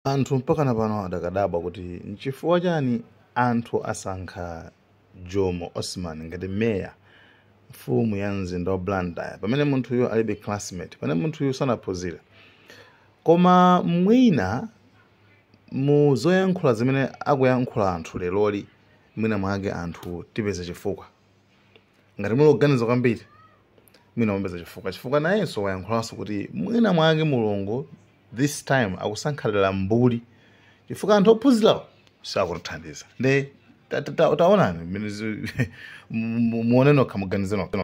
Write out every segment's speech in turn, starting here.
Anthu mpaka na pano adakadabwa kuti nchifukwa chani anthu asankha Jomo Osman ngati meya mfumu ya mzinda wa Blantyre pamene munthuyo alibe classmate, pamene munthuyo sanaphunzire. Koma mwina mu zoyankhula zimene akuyankhula anthu leloli mwina mwake anthu tipeza chifukwa. Ngati muloganiza kwambiri mwina mupeza chifukwa nayenso wayankhulanso kuti mwina mwake Mulungu this time akusankhalira mbuli chifukwa anthu ophunzirawo sakutithandiza. Nde taonani muone nokha muganize nokha.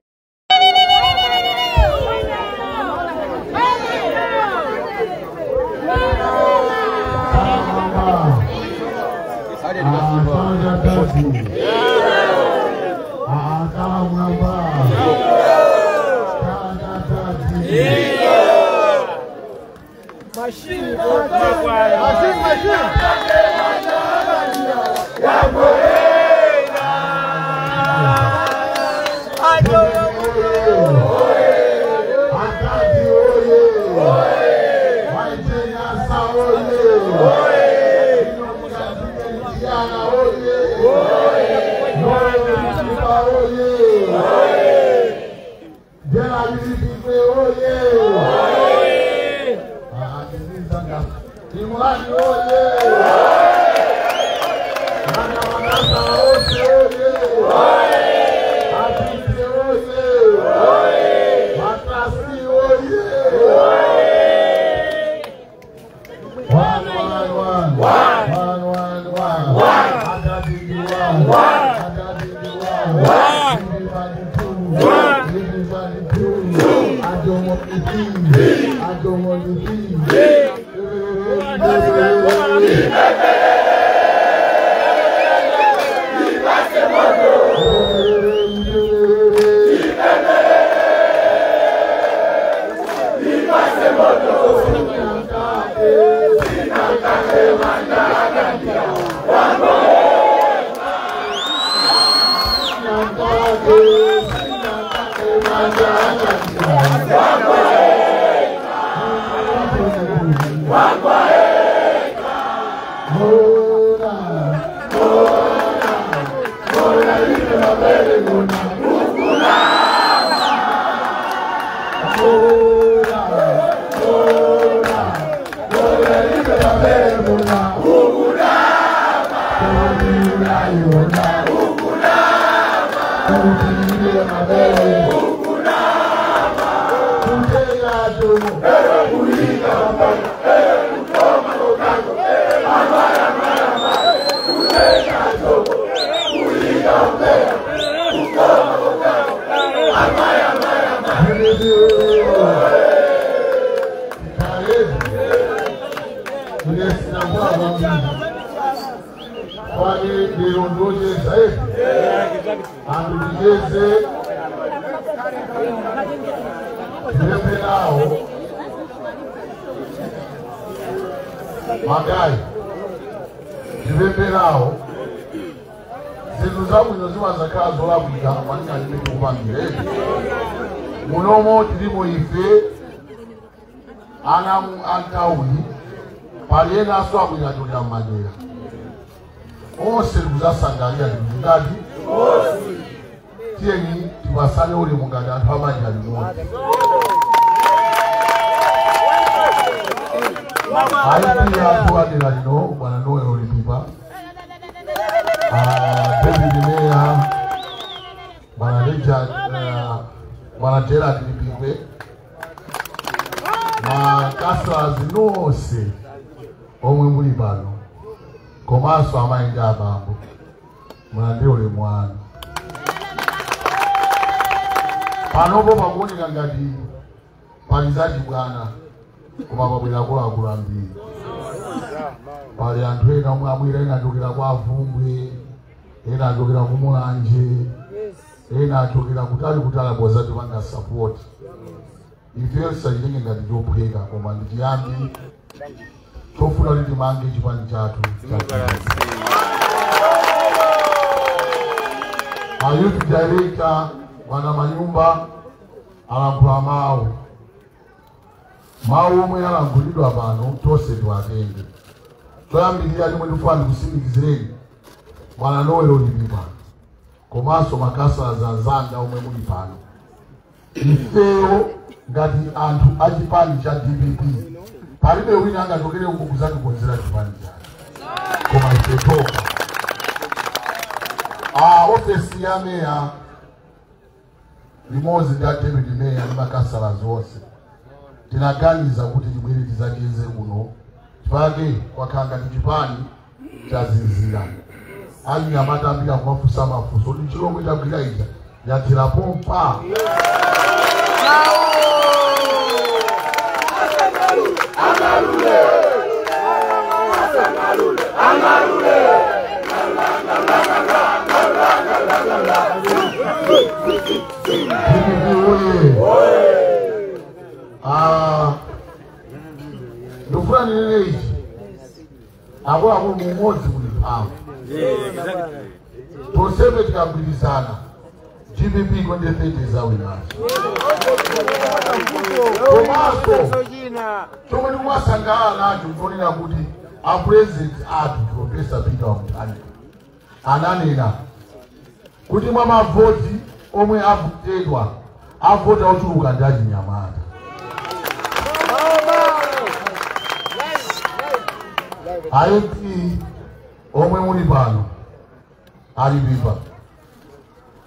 Magai, jibembelao, zinuzamu inozima zaka zola buga, wani alime kupangile. Munomo tilimo ife, anamu antauni, paliena aswa buga tulia magea. Ose luza sangalia ni mungadi. Tieni, tibasane uli mungadi, antuwa majali mwoti. Haiti ya tuwa de la lino, wana noe olipipa. David Meya, wana Richard, wana Gerard Lipipe. Ma kasa zinose, omwe mbuli bano. Komaso ama inga bambu. Mwana ndeole mwana. Panobo magoni ngangadi, palizaji bwana. Kumaba bila kwa kurambi. Pali anthu ena omwe amwira ena achokera kwa Vumbwe, ena achokera ku Mulanje, ena achokera kutali bozati banga support. Ifeyo sajinge ngati jopheka koma ndiyambi tofuna kuti mange chipani chathu. Youth director wana manyumba alankhula mawu omwe alangulidwa pano tonse tiwatenge. choyambirira chomwe ndifuna ndikusimikizireni mwana Noel Olivipa komanso makasa azanzanga omwe muli pano. Ifeyo ngati anthu achipani cha DPP palibe wina angatokere uku kuzatikonzera chipani chake koma ife toka. Ofesi ya meya limodzi ndi deputy meya ndi makasala zonse tinaganiza kuti tibwere tidzacheze kuno chipake kwakhala ndi chipani chazinzira anyamata ambira kumafusa mafuso ndi chilomwe chagwira ija yathira pompa. Ndofuna nene ichi abo mumodzi muli pamwe tosebe tikagwirizana GPP konde fete zawinazo komanso chomwe ndikumasangala nacho nfonera kuti apresident athu Professor Peter Mutharika ananena kuti mwa mavoti omwe avotedwa avota ochuluka ndi achinyamata. Ayepi omwe muli pano alibipa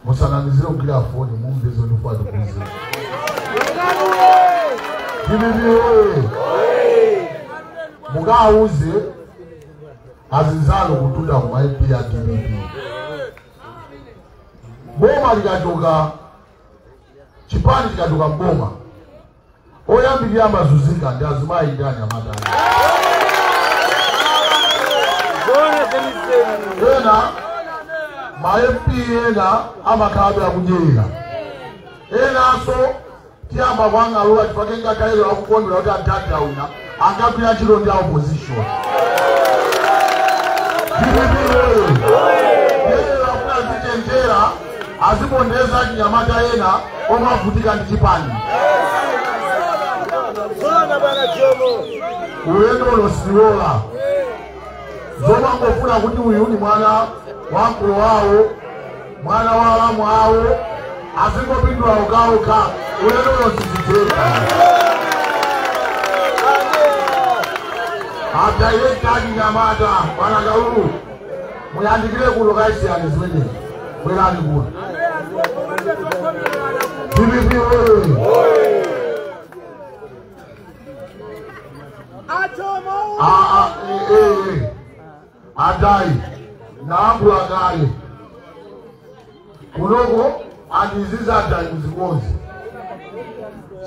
musanamizire kugila foni mumve zonifuna kuziza DPP mukauze azinzalo kutunda ku maipi ya DPP. Boma likachoka chipani chikatoka mboma oyambirira amazunzika ndi azimayi ndi anyamata. Ena ma-MP ena amakhabe akudyera enanso tiyamba kwang'alula chifake ngakhalero akukondwera kuti adadi awina angagwira ntchito ndi opposition. Akuna zichenjera azipondeza chinyamata ena omwe avutika ndi chipani. Ulendo losiwola zomwe angofuna kuti uyu ni mwana wa mkulu wawo mwana wa alamu awo azingopindula okauka ulendo losiziteka. Adaireka chinyamata mwana Kalulu muyandikire kuno kaisiyani zimene bwerani kuno. DPP adai naambula kale kunoko andiziza adai muzikonzi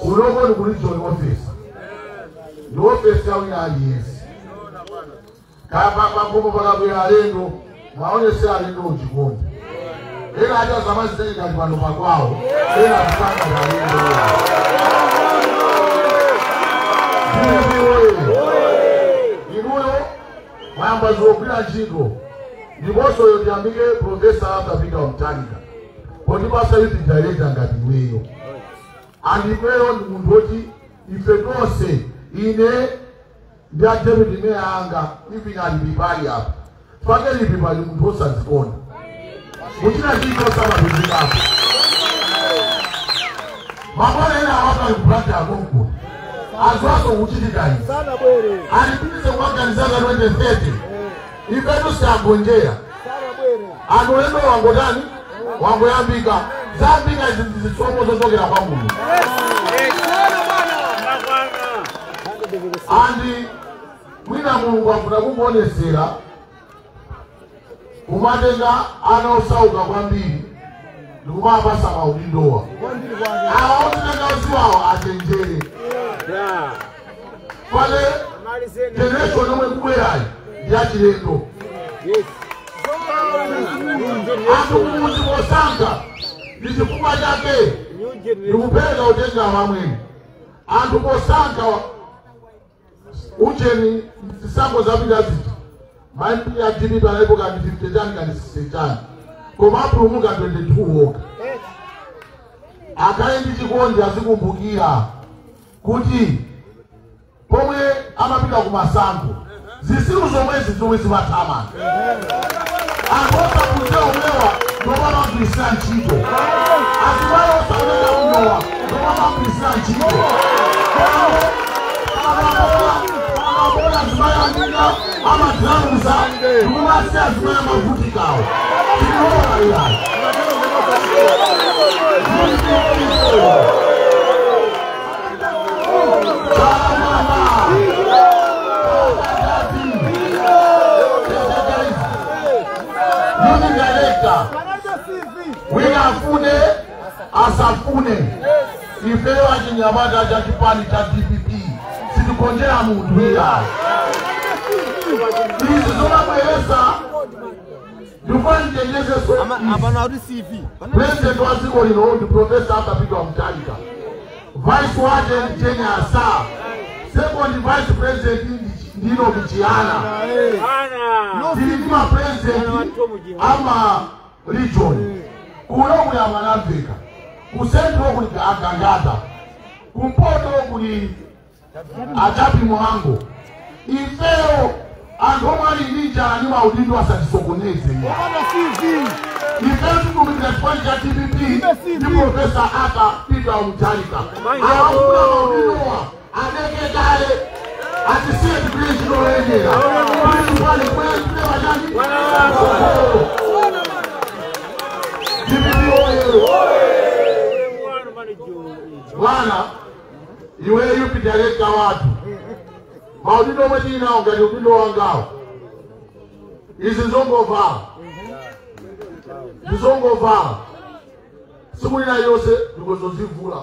kunoko ni kuli John office ndi office ya wina aliyesi kapapa mbomo pakabwera alendo mwaonese alendo uchikondi ena aja zamazitenge kati pano pakwawo ena kupanga alendo. Inuyo mwamba zokula ntchito ndiponso yo tiyambike Professor Peter Mutharika poti basa yuti director ngati iweyo andikweyo ndi munthu woti ife tonse ine ndi deputy mayor anga ipinali bipali apa pake lipipali munthu osazikonda muchina chito samapizikapo mabwana ena awapa likupulata akonko azwaso kuchitikani alipitize kumaganizanga 2030 ifetu siagonjera anulendo wangotani wangoyambika zambika zisomo zozokera kwa Mulungu andi mwina Mulungu afuna kumuonesera kumatenga anaosauka kwambiri ndikumapasa maudindowa awaotinangauziwawo achenjere pale generation omwe kubwerayi yachilendo anthu kumuzi mosankha ndi chifukwa chake ndikupereka utenga wamwene anthu mosankha ucheni zisankho zapita ziti maimpi ya DPP analipo kandi 50 chani kandi 60 chani koma apulumuka 22 woka akhale ndi chikondi azikumbukira kuti pomwe amapita ku masankho zisiru zomwe zimatama akota kuteolewa nobaba mpisa nchito asibayo osaoneka kunowa nobaba mpisa nchito Abola zimaya nina ama dramuza kumasi azimaya mavutikao kinoa ya Wina afune asafune ifewa chinyamata cha kipani cha DPP situkonjea mutu ya hizi zona mweleza Dufani jengeze President wa ziko lino Professor hapa pito wa Mtalika Vice Warden Jenya Asa Second Vice President Ndino Michiana Tilima President ama region Kulomu ya Manafrika Kusentro kuli Agangata Kumpoto kuli Ajabi Mwango Ifeo Angomani ninja anima udindo wa satisokoneze Ifeo tukumikina kipani cha TPP Ni Professor hapa Peter wa Mtalika Awakuna maudindo wa Adeke gale Atisiye dikrishi no rejera Kuli kwenye wajani Bwana iwe yupi director watu maudindo mwejina ongani udindo wangao izi zongo vaa simulina yose tukozozivula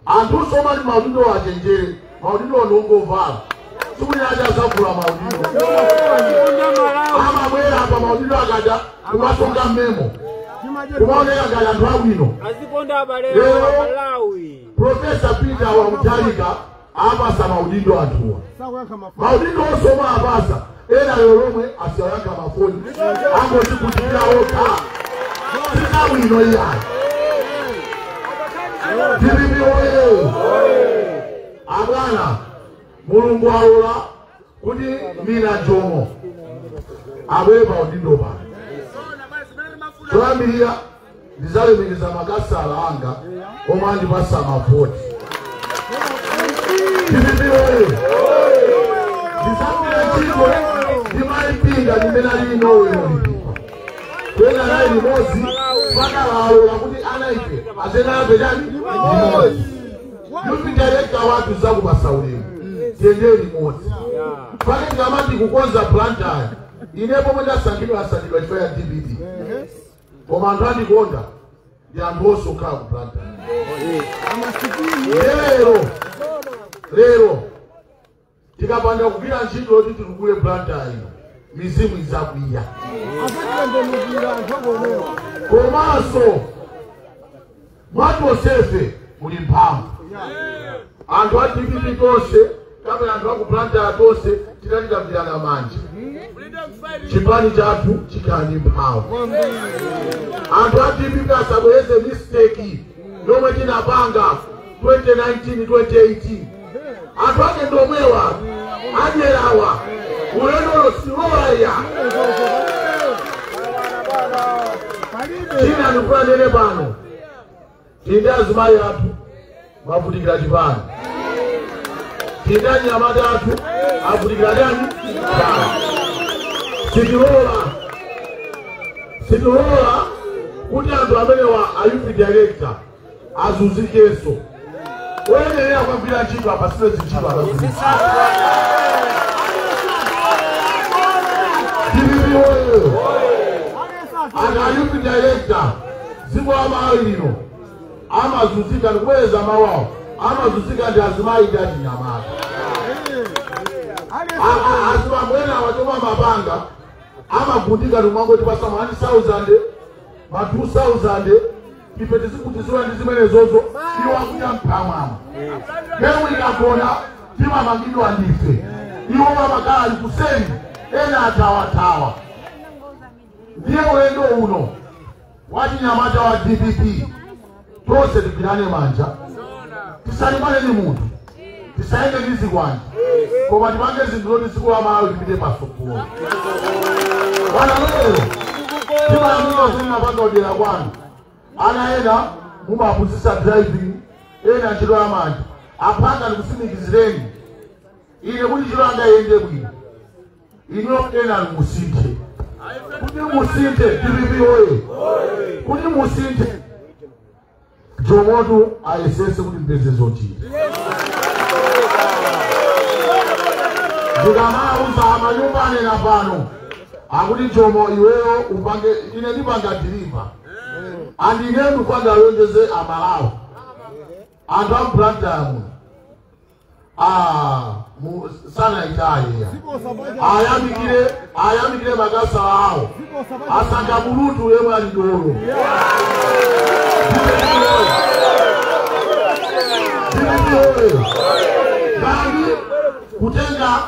antu soma ni maudindo wa jenjere maudindo wa nongo vaa simulina aja zafula maudindo ama mwela hapa maudindo agaja kumasonga memo Kumone ya gala ndwawino Professor Peter wa Mtalika Abasa maudindo atua Maudindo osoma abasa Ena yoromwe asiawaka mafoni Ango sikutia oka Sina wino ya Tibibi oye Abana Mulungu aula Kudi mina jomo Awe maudindo bana Tuambia Nizale mingiza magasa alanga Omandi basa mafoti Kibibi oye Nizambile chiko Nimaipinga nimenali inowe Kwena nae ni mozi Faka laalo Kuti anaipe Azena abedani Ni mozi Yupi director watu zagu basaulimu Tiendeo ni mozi Faka ngamati kukonza planta Inepo mwenda sangilo asanilo Ifaya TBD Komandani Gonda ya mboso kaa kuplanta Lero Tikapanda kupira nchini oti tukule planta ino Mizimu izakuia Komaso Mwatu osefe Mulimpamu Andu wa TPP tose Kame andu wa kuplanta ya tose Titanika mjana manji Chipani chatu chikani mpamu Andu wa TPP asabuheze mistake Nome jina banga 2019-2018 Andu wake ndomewa Anyelawa Ulenolo siroa ya China nukula nene bano Tinda azumari hatu Mafutikila jibani Tinda nyamada hatu Mafutikila jani Sikirola Kuti andu amene wa ayupi director Azuzike eso Wene ya kwa vila nchitu hapa Sile zichitu hapa Kibibi oyo Ana ayupi director Zimu ama alino Ama zuzika nukweza mawao Ama zuzika ndi azimai jadi nyamata Azima mwena watoma mabanga Ama kundika numango tibasa mahani 1,000 Ma 2,000 Kipete siku tisuwa nizimene zozo Iyo wakuja mpamama Mewu inakona Tima mangido wandife Iyo wamakala alikuseni Ena atawa Ndiye uendo uno Wati nyamata wa DPP Tose dipinane manja Tisalimane ni mutu tisaende ndizi kwanje koma tipange zinthu zoti siku amayo tipite pasogolo wana lero timayamika zimapanga udera kwanu ana ena mumaphunzitsa driving ena ntchito yamanja apanga ndikusimikizireni ine kuti ntchito yanga iyende bwino ino ena musinthe kuti musinthe DPP oye kuti musinthe Jomotu ayesese kuti mpeze zochita ndikamauza amanyumba anena pano akuti Jomo iweyo upange ine ndipanga diliva andinenu kwanga alonjeze amalawo anthu ambrandam sana italia ayamikire magasa awo asanga bulutu yemwe ali dolo Gani kutenga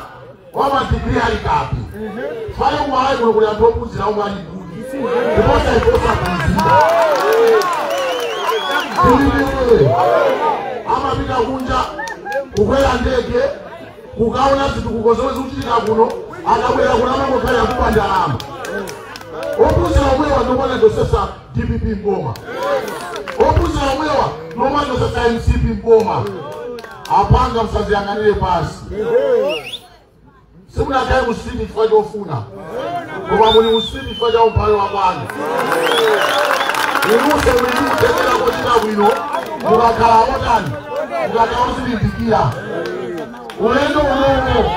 wama degree alikapi faya umawai kuna kuli antopuzi na umali kudi kuposa ikosa kuzima ama pita kunja kukwela ndege kukaona zitu kukozoezi uchitika kuno akabwela kuna mango kaya kupanda alama opuzi na umwewa ndomwana ndo sasa DPP Mboma opuzi na umwewa ndomwana ndo sasa MCP Mboma apanga msazi yanganile pasi simuna kai musini chifukwa chofuna koma muli musini chifukwa cha umphawi wa Bwana inuse mwini kutekera kochita bwino mukakhala otani mukakhala osilimbikira ulendo unono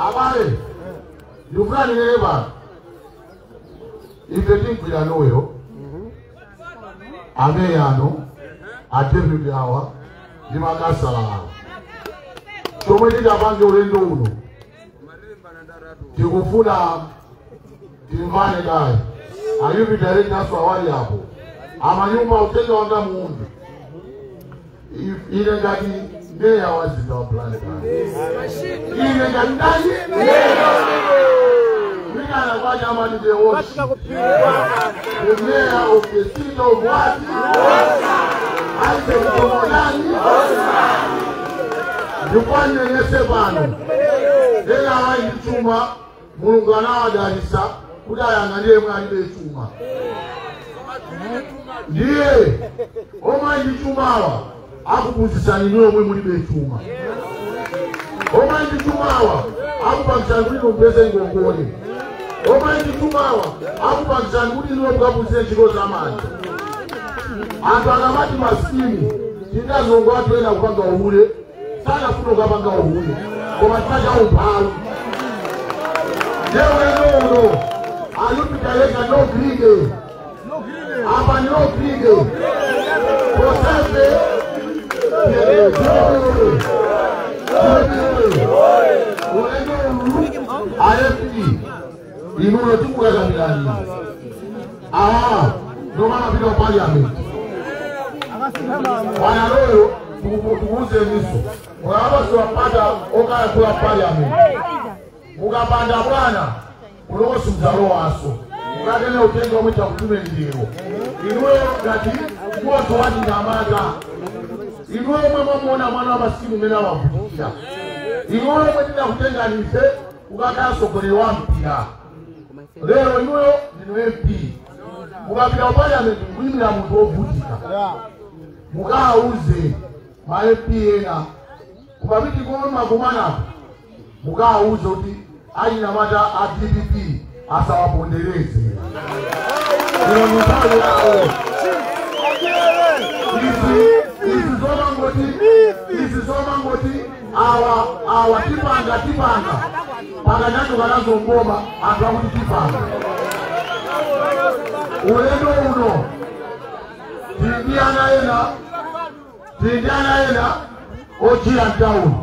abale ndifuna nineva ife tinkwira noyo ameyano David awa ndi makasala awo chomwe tikapange ulendo uno tikufuna timvane kaye ayubi director awali apo amanyumba utenga wanga muundu ile ngati meya wazinda wa Blantyre ile ngati ndani Mina kwa jama ni the wash the mayor of the city of Wati aise kutomodani Yupanye nyese bano Dela hawa indi chuma mulungana wa darisa kuda yangalie mwalibe chuma Ndiye Oma indi chuma hawa akupuzisa ninyo mwe mulibe chuma Oma indi chuma hawa akupakisani kuli kumpeze ngongole Oma indi chuma hawa akupakisani kuli nilo mkapuze chiko zamani Antu akamati maskini Tinda zongo watu wena kupanga uhule Sana kuno kapanga uhule Koma chaja umpalu Yewe no Ayupita leka no grige Aba no grige Prosepe IFP Inuno tiku weka milani Nomana pita parliament Wanaroyo tukuze niso Wanaroyo siwapata Okaya kula parliament Mugabanda bwana Ulogo sumzaro waso Mugagene utenga umita kutume ndiro Inuwe gati Mwoto wadi namaga Inuwe mwe mwona mwana wa maskini mena wabukia Inuwe mwe tina kutenga nife Ugakaya sokoni wa mpia Leo inuwe ninu MP Mugabila upaya mwimi na mtu obutika Mugaa uze ma MP ena Kubabiti kuhoma kumana Mugaa uze uti Aina mada a DPP Asa wapondereze Ino nitali yao Isi zoma ngoti Awa tipanga Panga nyanto kanazo mboma Atu wakuti tipanga Ulendo uno Tindiana ena Ochia town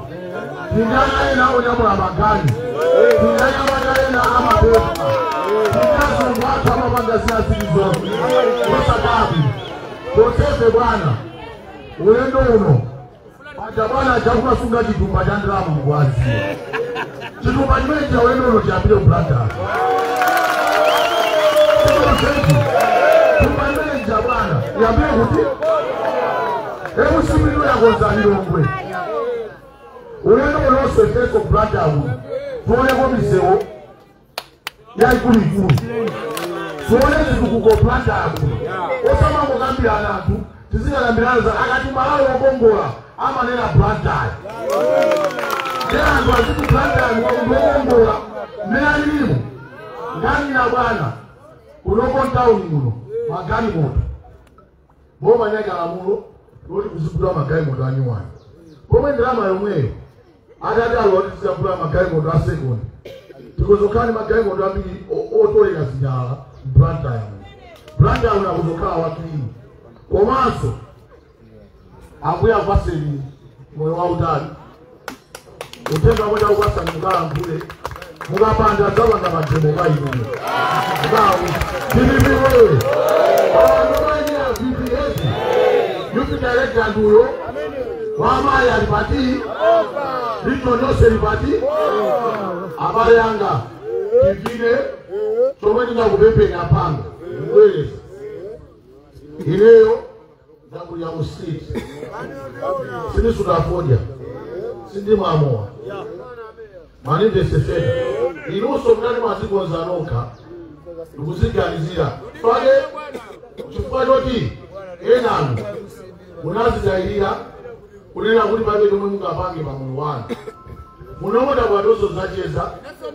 Tindiana ena onyamula magani Tindiana ena ama pepa Tindiana watu ama magazina zilizo Kosa gabi Kosefe bwana Ulendo uno Majabana chakuma sunga jitumba jandramu mwazi Chitumba jmeja ulendo uno chiapile Blantyre Senti. Tumamenja bwana. Niambie kuti. Hebu similo ya gonzaliro ngwe. Unaenda ulose teko branda awu. Tuone kwa miseo. Ya ikuli ikulu. Tuone zikuko branda awu. Osama mugambira anatu. Tizinga ngambira za akati malawi wagongola. Ama nena branda. Nena ndo aziku branda wagongola. Nena nilimu. Ngani na bwana. Unoko town muno. Magani moto. Boma nyaga la mulo. Lori kuzibula magari moto anyuwana. Boma ndirama yomweyo. Adada lori kuzibula magari moto a second. Tukozokani magari moto ambili oto ega sinyala. Branda ya mwe. Branda ya unakuzokaa watu hii. Komaso. Ambuya vaseli. Mwe wa udali. Utenga moja uwasa ni mkala mpule. Mugapanda zawa na majemo gai mwe. Mugawi. Bibi wewe. Awanumanya bibi ezi. Yuki director nduyo. Wama ya ripati. Rito nyose ripati. Abare yanga. Kifine. Chomeni na kubepe na panga. Mweleza. Ileo. Zangu ya mustrit. Sini sudafodia. Sindi mamoa. Maninde sefeda. Inuso mnani matiko nzanoka. Nukuzika nizira. Fage. Chukua doti. Enanu. Munazi zahiria. Kunena kuli pake kumwe munga pange pa muluwana. Munomoda kwa dozo zacheza.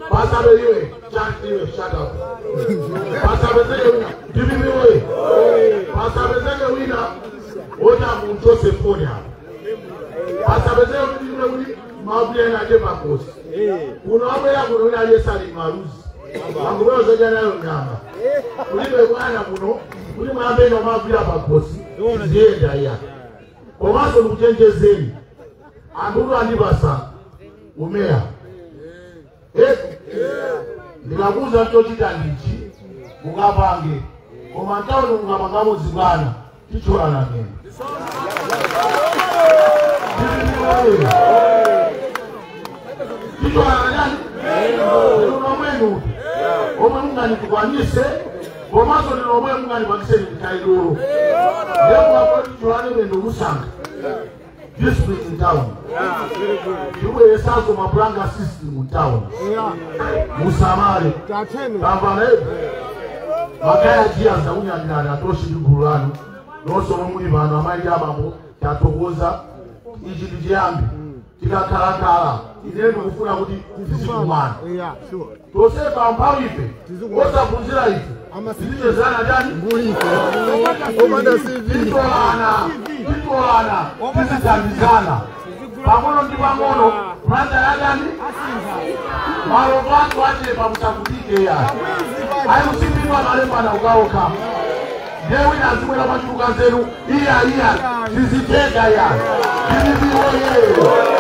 Pasabe iwe. Chanti iwe. Shut up. Pasabe zeke wina. Tibibi we. Pasabe zeke wina. Ota mutose fonya. Pasabe zeke wina. Mabule na jepa kosi. Unawabe ya kuno wina yesali maruzi. Angubeo zoja na yonyama. Ulibe wana kuno. Uli mwambe ino mabule hapa kosi. Zienda ya. Komaso nukuchenje zeni. Anduru andibasa. Umea. Ndikakuza chochita ndichi. Mukapange. Komantao nungamangamo zibana. Kichora na mene. Kichora na nani? Nungamenu. Ome munga nikukwanyise. Komaso ninomwe munga nipakise nikaidoro. Leo wako kichorane wendo musanga. Discipline in town. You were a sound of my branga system in town. Musamari. Kavane. Magaya jia za unya nina atoshi yukurano. Noso mwuri bano amai yabamo. Katogoza. Ijili jiambi. Tika karakara. Inenu kufuna kuti sisi kumana. Tose kampao ife. Osa kuzira ife. Sisi zana jani. Mburi ife. Omanda CV. Titoana. Sisi tambizana. Pamono ndi pamono. Manda ya gani? Maro watu wache pamutakutike ya. Ayo sipinwa malemba na ugaoka. Dewi na zimwe na machuka zenu. Iya. Sisi tega ya. Bibi oye.